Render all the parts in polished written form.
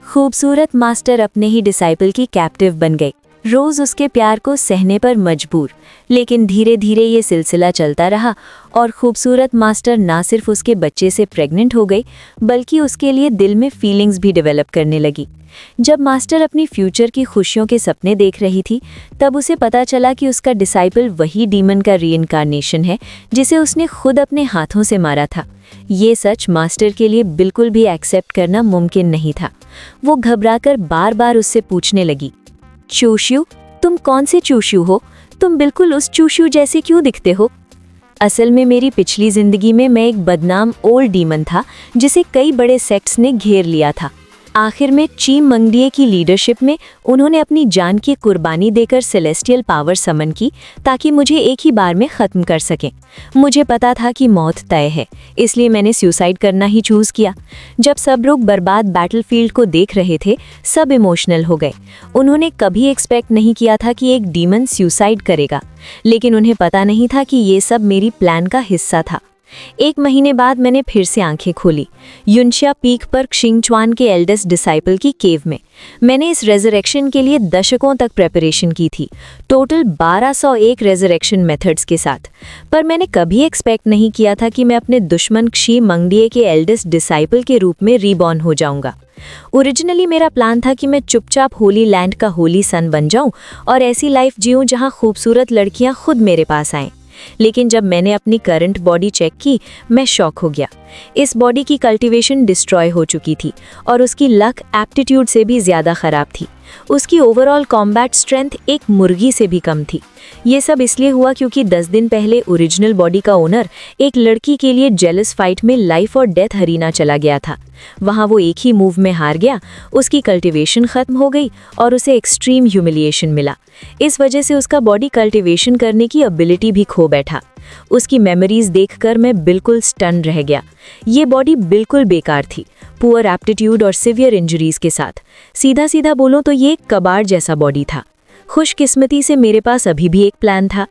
खूबसूरत मास्टर अपने ही डिसाइपल की कैप्टिव बन गई, रोज उसके प्यार को सहने पर मजबूर। लेकिन धीरे धीरे ये सिलसिला चलता रहा और खूबसूरत मास्टर ना सिर्फ उसके बच्चे से प्रेग्नेंट हो गई, बल्कि उसके लिए दिल में फीलिंग्स भी डेवलप करने लगी। जब मास्टर अपनी फ्यूचर की खुशियों के सपने देख रही थी, तब उसे पता चला कि उसका डिसाइपल वही डीमन का रीइंकार्नेशन है जिसे उसने खुद अपने हाथों से मारा था। ये सच मास्टर के लिए बिल्कुल भी एक्सेप्ट करना मुमकिन नहीं था। वो घबराकर बार बार उससे पूछने लगी, चूशू, तुम कौन से चूशू हो? तुम बिल्कुल उस चूशू जैसे क्यों दिखते हो? असल में मेरी पिछली जिंदगी में मैं एक बदनाम ओल्ड डीमन था जिसे कई बड़े सेक्ट्स ने घेर लिया था। आखिर में ची मंगडिये की लीडरशिप में उन्होंने अपनी जान की कुर्बानी देकर सेलेस्टियल पावर समन की ताकि मुझे एक ही बार में ख़त्म कर सकें। मुझे पता था कि मौत तय है, इसलिए मैंने सुसाइड करना ही चूज़ किया। जब सब लोग बर्बाद बैटलफील्ड को देख रहे थे, सब इमोशनल हो गए। उन्होंने कभी एक्सपेक्ट नहीं किया था कि एक डीमन सुसाइड करेगा, लेकिन उन्हें पता नहीं था कि ये सब मेरी प्लान का हिस्सा था। 1 महीने बाद मैंने फिर से आंखें खोली, युनशिया पीक पर क्षिंगच्वान के एल्डेस्ट डिसाइपल की केव में। मैंने इस रेजरेक्शन के लिए दशकों तक प्रेपरेशन की थी, टोटल 1201 रेजरेक्शन मेथड्स के साथ। पर मैंने कभी एक्सपेक्ट नहीं किया था कि मैं अपने दुश्मन क्षी मंगडिये के एल्डेस्ट डिसाइपल के रूप में रीबॉर्न हो जाऊंगा। ओरिजिनली मेरा प्लान था कि मैं चुपचाप होली लैंड का होली सन बन जाऊं और ऐसी लाइफ जीऊं जहां खूबसूरत लड़कियां खुद मेरे पास आएं। लेकिन जब मैंने अपनी करंट बॉडी चेक की, मैं शॉक हो गया। इस बॉडी की कल्टीवेशन डिस्ट्रॉय हो चुकी थी और उसकी लक एप्टीट्यूड से भी ज़्यादा ख़राब थी। उसकी ओवरऑल कॉम्बैट स्ट्रेंथ एक मुर्गी से भी कम थी। ये सब इसलिए हुआ क्योंकि 10 दिन पहले ओरिजिनल बॉडी का ओनर एक लड़की के लिए जेलस फाइट में लाइफ और डेथ हरीना चला गया था। वहाँ वो एक ही मूव में हार गया, उसकी कल्टीवेशन ख़त्म हो गई और उसे एक्सट्रीम ह्यूमिलिएशन मिला। इस वजह से उसका बॉडी कल्टीवेशन करने की एबिलिटी भी खो बैठा। उसकी मेमोरीज देखकर मैं बिल्कुल स्टन रह गया। ये बॉडी बिल्कुल बेकार थी, पुअर एप्टीट्यूड और सिवियर इंजरीज के साथ। सीधा सीधा बोलूं तो ये कबाड़ जैसा बॉडी था। खुशकिस्मती से मेरे पास अभी भी एक प्लान था।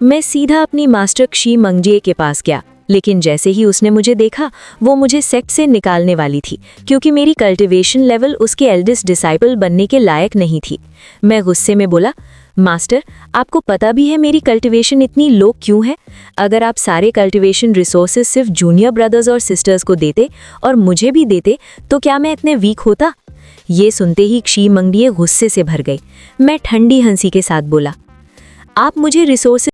मैं सीधा अपनी मास्टर क्षी मंगडिये के पास गया, लेकिन जैसे ही उसने मुझे देखा, वो मुझे सेक्ट से निकालने वाली थी क्योंकि मेरी कल्टीवेशन लेवल उसके एल्डेस्ट डिसाइपल बनने के लायक नहीं थी। मैं गुस्से में बोला, मास्टर, आपको पता भी है मेरी कल्टीवेशन इतनी लो क्यों है? अगर आप सारे कल्टीवेशन रिसोर्सेज सिर्फ जूनियर ब्रदर्स और सिस्टर्स को देते और मुझे भी देते, तो क्या मैं इतने वीक होता? ये सुनते ही क्षी मंगडिये गुस्से से भर गई। मैं ठंडी हंसी के साथ बोला, आप मुझे रिसोर्सेज